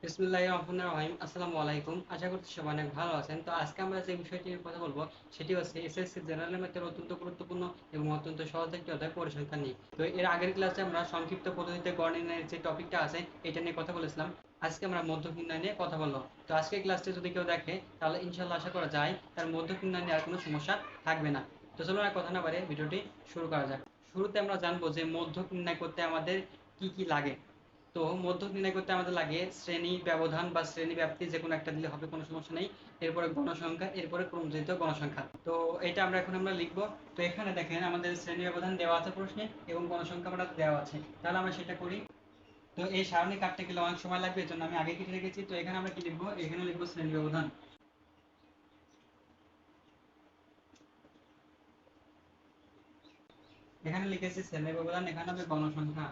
বিসমিল্লাহির রহমানির রহিম। আসসালামু আলাইকুম। আশা করছি সবাই অনেক ভালো আছেন। তো আজকে আমরা যে বিষয়টি নিয়ে কথা বলবো সেটি হচ্ছে এসএসসি জেনারেল ম্যাথের অত্যন্ত গুরুত্বপূর্ণ এবং অত্যন্ত সহজ একটি অধ্যায় পরিসংখ্যান নিয়ে। তো এর আগের ক্লাসে আমরা সংক্ষিপ্ত পদ্ধতিতে গড় নির্ণয়ের যে টপিকটা আছে এটা নিয়ে কথা বলেছিলাম। আজকে আমরা মধ্যক নির্ণয় নিয়ে কথা বলবো। তো আজকের ক্লাসটি যদি কেউ দেখে তাহলে ইনশাআল্লাহ আশা করা যায় তার মধ্যক নির্ণয় নিয়ে আর কোনো সমস্যা থাকবে না। তো চলুন আর কথা না বাড়িয়ে ভিডিওটি শুরু করা যাক। শুরুতে আমরা জানবো যে মধ্যক নির্ণয় করতে আমাদের কি কি লাগে। তো মধ্যক নির্ণয় করতে আমাদের লাগে শ্রেণী ব্যবধান বা শ্রেণী ব্যাপ্তি, যে কোনো একটা দিলে হবে, কোনো সমস্যা নেই। এরপরে গণসংখ্যা, এরপরে ক্রমযুক্ত গণসংখ্যা। তো এটা আমরা লিখবো। তো এখানে দেখেন আমাদের শ্রেণী ব্যবধান দেওয়া আছে প্রশ্নে এবং গণসংখ্যা আমরা দেওয়া আছে, তাহলে আমরা সেটা করি। তো এই সারণী কাটতে গেলে অনেক সময় লাগবে, এর জন্য আমি আগে কেটে রেখেছি। তো এখানে আমরা কি লিখবো, এখানে লিখবো শ্রেণী ব্যবধান। এখানে লিখেছি শ্রেণী ব্যবধান, এখানে হবে গণসংখ্যা,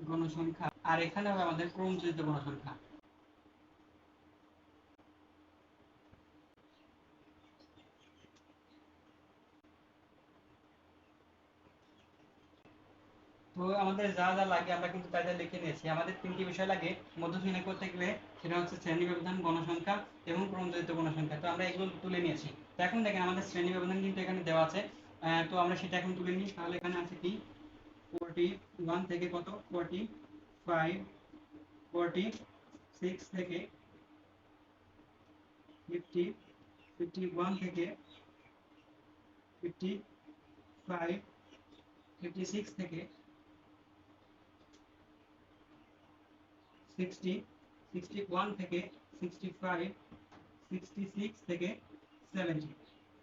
গণসংখ্যা আর এখানে হবে আমাদের ক্রমযুক্ত গণসংখ্যা। তো আমাদের যা যা লাগে আমরা কিন্তু তাই তাই লিখে নিয়েছি। আমাদের তিনটি বিষয় লাগে মধ্যক নির্ণয় করতে গেলে, সেটা হচ্ছে শ্রেণী ব্যবধান, গণসংখ্যা এবং ক্রমযোজিত গণসংখ্যা। তো আমরা এগুলো তুলে নিয়েছি। তো এখন দেখেন আমাদের শ্রেণী ব্যবধান কিন্তু এখানে দেওয়া আছে। তো আমরা সেটা এখন তুলে নিই। তাহলে এখানে আছে কি, 41 থেকে কত, 45, 46 থেকে 50, 51 থেকে 55, 56 থেকে 60, 61 থেকে 65, 66 থেকে 70।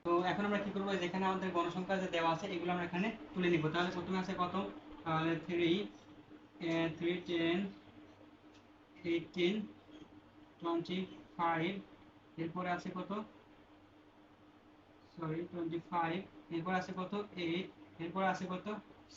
তো এখন আমরা কি করবো, যেখানে আমাদের গণসংখ্যা যে দেওয়া আছে এগুলো আমরা এখানে তুলে নিব। তাহলে প্রথমে আছে কত, তাহলে 3, 3, 10, 18, 25, এরপরে আছে কত, সরি 25, এরপর আছে কত 8, এরপর আছে কত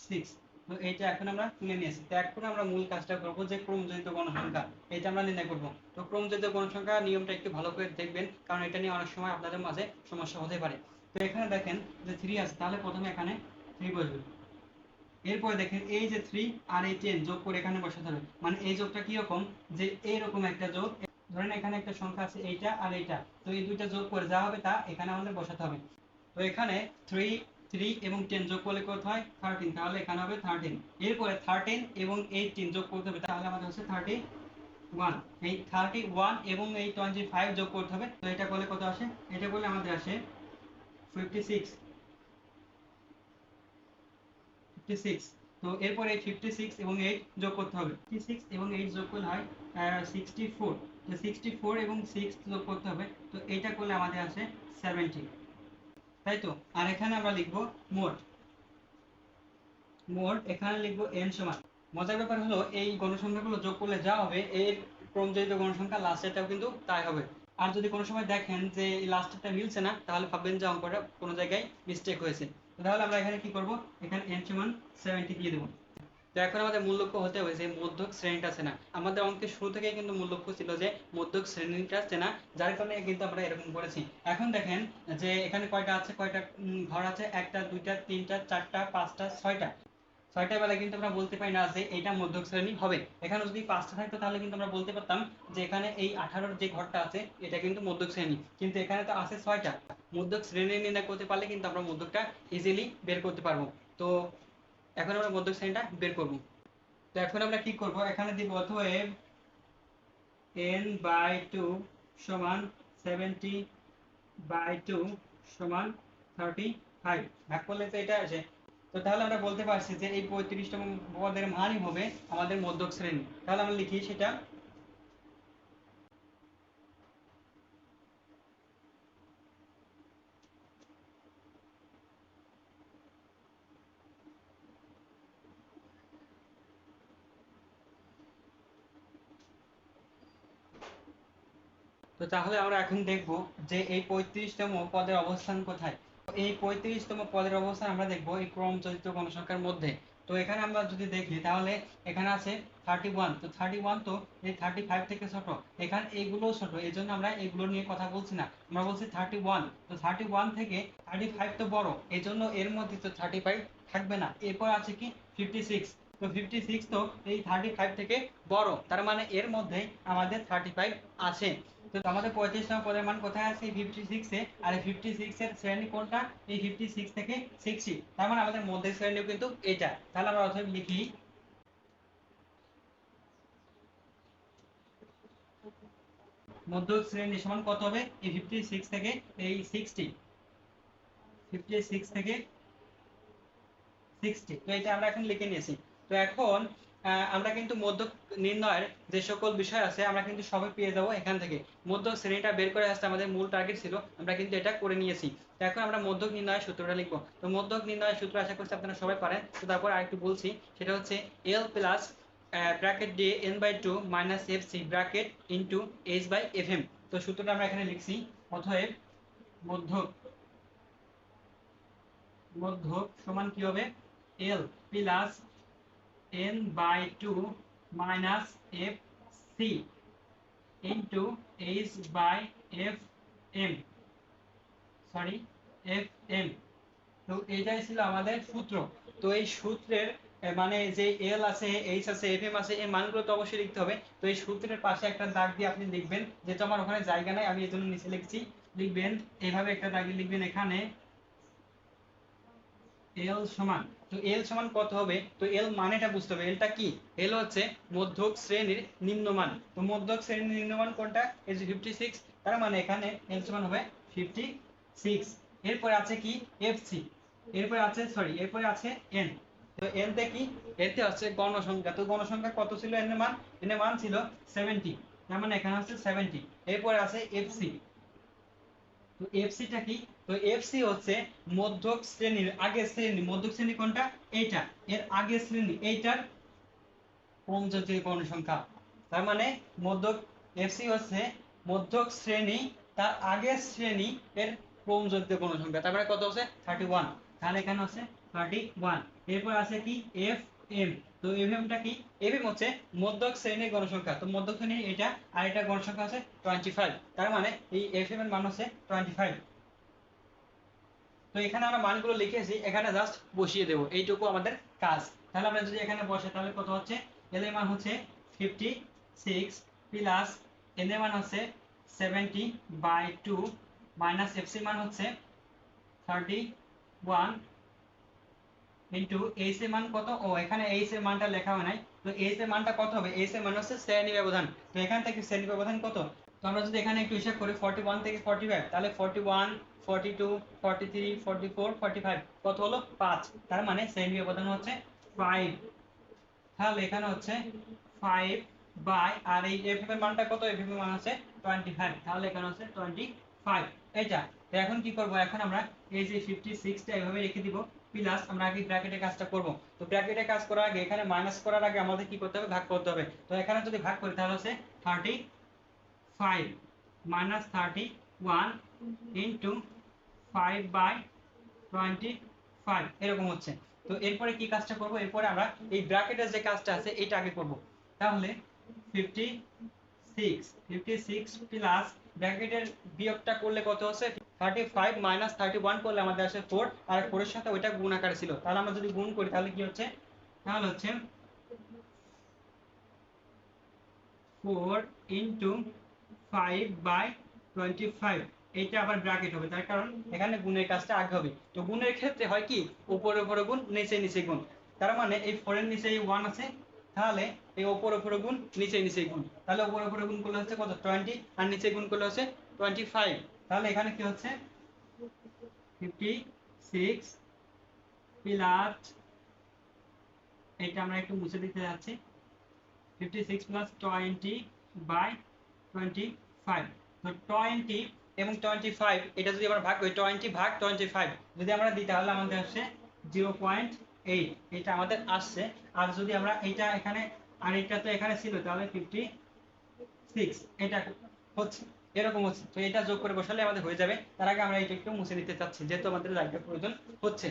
6। তো এইটা এখন আমরা তুলে নিয়েছি। তো এখন আমরা মূল কাজটা করবো, যে ক্রমজনিত গণসংখ্যা এটা আমরা নির্ণয় করব। তো ক্রমজনিত গণসংখ্যা নিয়মটা একটু ভালো করে দেখবেন, কারণ এটা নিয়ে অনেক সময় আপনাদের মাঝে সমস্যা হতে পারে। তো এখানে দেখেন যে 3 আছে, তাহলে প্রথমে এখানে 3 বসবে। এরপরে দেখেন এই যে 3 আর এই 10 যোগ করে এখানে বসাতে হবে। মানে এই যোগটা কি রকম, যে এইরকম একটা যোগ। ধরেন এখানে একটা সংখ্যা আছে এইটা আর এইটা, তো এই দুইটা যোগ করে যা হবে তা এখানে আমাদের বসাতে হবে। তো এখানে 3, 3 এবং 10 যোগ করলে কত হয় 13, তাহলে এখানে হবে 13। এরপরে 13 এবং 18 যোগ করতে হবে, তাহলে আমাদের হচ্ছে 31। এই 31 এবং এই 25 যোগ করতে হবে। তো এটা করলে কত আসে, এটা করলে আমাদের আসে 56, 56। তো এরপরে 56 এবং 8 যোগ করতে হবে। 56 এবং 8 যোগ করলে হয় 64। তো 64 এবং 6 যোগ করতে হবে। তো এইটা করলে আমাদের আসে 70, তাই তো। আর এখানে আমরা লিখবো মোট, এখানে লিখবো n সমান। মজার ব্যাপার হলো এই গণসংখ্যাগুলো যোগ করলে যা হবে এর ক্রমজয়িত গণসংখ্যা লাস্টেরটাও কিন্তু তাই হবে। আর যদি কোনো সময় দেখেন যে এই লাস্টেরটা মিলছে না, তাহলে ভাববেন যে অঙ্কটা কোনো জায়গায় মিস্টেক হয়েছে। তাহলে আমরা এখানে কি করব, এখানে n সমান 70 দিয়ে দেবো। তো এখন আমাদের মূল লক্ষ্য হতে হবে যে মধ্যক শ্রেণীটা চেনা। আমাদের অঙ্কের শুরু থেকেই কিন্তু মূল লক্ষ্য ছিল যে মধ্যক শ্রেণীটা চেনা, যার কারণে কিন্তু আমরা এরকম করেছি। এখন দেখেন যে এখানে কয়টা আছে, কয়টা ঘর আছে, একটা, দুইটা, তিনটা, চারটা, পাঁচটা, ছয়টা। ছয়টা বেলায় কিন্তু আমরা বলতে পারি না যে এটা মধ্যক শ্রেণী হবে। এখানে যদি পাঁচটা থাকতো তাহলে কিন্তু আমরা বলতে পারতাম যে এখানে এই 18-র যে ঘরটা আছে এটা কিন্তু মধ্যক শ্রেণী, কিন্তু এখানে তো আছে ছয়টা। মধ্যক শ্রেণী নির্ণয় করতে পারলে কিন্তু আমরা মধ্যকটা ইজিলি বের করতে পারবো। তো এখন আমরা মধ্যক শ্রেণীটা বের করব। তো এখন আমরা কি করব, এখানে দিব অতএব n/2 সমান 70/2 সমান 35। ভাগ করলে তো এটা আসে। তো তাহলে আমরা বলতে পারছি যে এই 35তম পদের মানই হবে আমাদের মধ্যক শ্রেণী। তাহলে আমরা লিখি সেটা। তো তাহলে আমরা এখন দেখব যে এই 35তম পদের অবস্থান কোথায়। তো এই 35তম পদের অবস্থান আমরা দেখব এই ক্রমচরিত গণসংখ্যার মধ্যে। তো এখানে আমরা যদি দেখি তাহলে এখানে আছে 31। তো 31 তো এই 35 থেকে ছোট, এখানে এইগুলো ছোট, এই জন্য আমরা এগুলো নিয়ে কথা বলছি না, আমরা বলছি 31। তো 31 থেকে 35 তো বড়, এই জন্য এর মধ্যে তো 35 থাকবে না। এরপর আছে কি 56। তো 56 তো এই 35 থেকে বড়, তার মানে এর মধ্যেই আমাদের 35 আছে। তো আমাদের 35 নম্বর পদের মান কোথায় আছে? 56 এ। আর এই 56 এর শ্রেণী কোনটা? এই 56 থেকে 60, তার মানে আমাদের মধ্যের শ্রেণীও কিন্তু এটা। তাহলে আমরা অতএব লিখি মধ্যক শ্রেণী সমান কত হবে? এই 56 থেকে এই 60, 56 থেকে 60। তো এটা আমরা এখন লিখে নিয়েছি। তো এখন আমরা কিন্তু মধ্যক নির্ণয়ের যে সকল বিষয় আছে আমরা কিন্তু সবাই পেয়ে যাবো এখান থেকে। মধ্যক শ্রেণীটা বের করে আসতে আমাদের মূল টার্গেট ছিল, আমরা কিন্তু এটা করে নিয়েছি। তো এখন আমরা মধ্যক নির্ণয়ের সূত্রটা লিখবো। তো মধ্যক নির্ণয়ের সূত্র আশা করছি আপনারা সবাই পারেন। তো তারপর আরেকটু বলছি, সেটা হচ্ছে এল প্লাস ব্র্যাকেট দিয়ে n/2 minus fc bracket into h/fm। তো সূত্রটা আমরা এখানে লিখছি। অতএব মধ্যক মধ্যক সমান কি হবে? L plus n/2 minus fc into h/fm, sorry fm। তো এইটাই ছিল আমাদের সূত্র। তো এই সূত্রের মানে যে এল আছে, এইচ আছে, এফএম আছে, এই মানগুলো তো অবশ্যই লিখতে হবে। তো এই সূত্রের পাশে একটা দাগ দিয়ে আপনি লিখবেন, যেহেতু আমার ওখানে জায়গা নাই আমি এই জন্য নিচে লিখছি। লিখবেন এইভাবে একটা দাগ লিখবেন এখানে এল সমান। তো এল সমান কত হবে? তো এল মানেটা বুঝতে হবে। এলটা কি? এল হচ্ছে মধ্যক শ্রেণীর নিম্নমান। তো মধ্যক শ্রেণীর নিম্নমান কোনটা? এই যে 56, তার মানে এখানে এল সমান হবে 56। এরপরে আছে কি? এফসি। এরপরে আছে এরপরে আছে এন। তো এন তে কি? এতে হচ্ছে গণসংখ্যা। তো গণসংখ্যা কত ছিল এন এর মান? এন এর মান ছিল 70, তার মানে এখানে হচ্ছে 70। এরপরে আছে এফসি। তো এফসি টা কি? তো এফসি হচ্ছে মধ্যক শ্রেণীর আগের শ্রেণী। মধ্যক শ্রেণী কোনটা? এইটা। এর আগের শ্রেণী এইটার ক্রমজাতীয় গণসংখ্যা। তার মানে মধ্যক এফসি হচ্ছে মধ্যক শ্রেণী তার আগের শ্রেণী এর ক্রমজাতীয় গণসংখ্যা। তারপরে কত হচ্ছে? 31। তাহলে এখানে হচ্ছে 31। এরপর আছে কি? F M. তো এফ এম টা কি? এফ এম হচ্ছে মধ্যক শ্রেণীর গণসংখ্যা। তো মধ্যক শ্রেণীর এটা আর এটা গণসংখ্যা হচ্ছে 25। তার মানে এই এফ এম এর মান হচ্ছে 25। তো এখানে আমরা মানগুলো লিখেছি, এখানে জাস্ট বসিয়ে দেবো, এইটুকু আমাদের কাজ। তাহলে আমরা যদি এখানে বসে তাহলে কত হচ্ছে? এল এর মান হচ্ছে 56 প্লাস এন এর মান হচ্ছে 70/2 মাইনাস এফ সি মান হচ্ছে 31 ইনটু এইচ এর মান কত? ও এখানে এইচ এর মানটা লেখা হয় নাই। তো এইচ এর মানটা কত হবে? এইচ এর মান হচ্ছে শ্রেণী ব্যবধান। তো এখান থেকে শ্রেণী ব্যবধান কত? তো আমরা যদি এখানে একটু হিসাব করি 41 থেকে 45, তাহলে 41, 42, 43, 44, 45 কত হলো? 5। তার মানে শ্রেণী ব্যবধান হচ্ছে 5। তাহলে এখানে হচ্ছে 5 বাই, আর এই এফ এর মানটা কত? এফ এর মান হচ্ছে 25। তাহলে এখানে হচ্ছে 25 এটা। তো এখন কি করব? এখন আমরা এই যে 56 টা এভাবে রেখে দিব, প্লাস আমরা আগে ব্র্যাকেটে কাজটা করব। তো ব্র্যাকেটে কাজ করার আগে এখানে মাইনাস করার আগে আমাদের কি করতে হবে? ভাগ করতে হবে। তো এখানে যদি ভাগ করি তাহলে হচ্ছে 35 minus 31 into 5/25 এরকম হচ্ছে। তো এরপরে কি কাজটা করব? এরপরে আমরা এই ব্র্যাকেটের যে কাজটা আছে এটা আগে করব। তাহলে 56 প্লাস ব্র্যাকেটের বিয়োগটা করলে কত হচ্ছে? 35 মাইনাস 31 করলে আমাদের আসে 4, আর 4 এর সাথে ওইটা গুণ আকারে ছিল। তাহলে আমরা যদি গুণ করি তাহলে কি হচ্ছে? তাহলে হচ্ছে 4 into 5/25। এইটা আবার ব্র্যাকেট হবে, তার কারণ এখানে গুণের কাজটা আগে হবে। তো গুণের ক্ষেত্রে হয় কি? উপরে উপরে গুণ, নিচে নিচে গুণ। তার মানে এই 4 এর নিচে এই 1 আছে, তাহলে এই উপরে উপরে গুণ, নিচে নিচে গুণ। তাহলে উপরে উপরে গুণ করলে হচ্ছে কত? 20, আর নিচে গুণ করলে হচ্ছে 25। তাহলে এখানে কি হচ্ছে? 56 প্লাস, এটা আমরা একটু মুছে দিতে যাচ্ছি, 56 প্লাস 20/25। তো 20 এবং 25 এটা যদি আমরা ভাগ করি, 20 ভাগ 25 যদি আমরা দিই তাহলে আমাদের আসছে 0.8, এটা আমাদের আসছে। আর যদি আমরা এটা এখানে, আর এটা তো এখানে ছিল, তাহলে 56 এটা হচ্ছে এরকম হচ্ছে। তো এটা যোগ করে বসালে আমাদের হয়ে যাবে। তার আগে আমরা এটা একটু মুছে দিতে চাচ্ছি, যেহেতু আমাদের জায়গার প্রয়োজন হচ্ছে।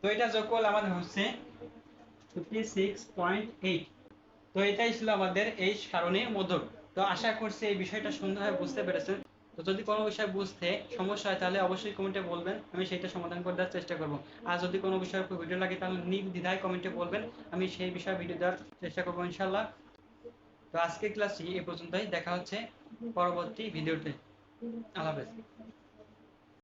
তো এটা যোগ করলে আমাদের হচ্ছে 56.8। তো এটাই ছিল আমাদের এই সারণীর মধ্যক। তো আশা করছি এই বিষয়টা সুন্দরভাবে বুঝতে পেরেছেন। তো যদি কোনো বিষয় বুঝতে সমস্যা হয় তাহলে অবশ্যই কমেন্টে বলবেন, আমি সেইটা সমাধান করে দেওয়ার চেষ্টা করব। আর যদি কোনো বিষয়ের উপর ভিডিও লাগে তাহলে নির্দ্বিধায় কমেন্টে বলবেন, আমি সেই বিষয়ে ভিডিও দেওয়ার চেষ্টা করবো ইনশাল্লাহ। তো আজকের ক্লাসটি এ পর্যন্তই, দেখা হচ্ছে পরবর্তী ভিডিওতে। আল্লাহ হাফেজ।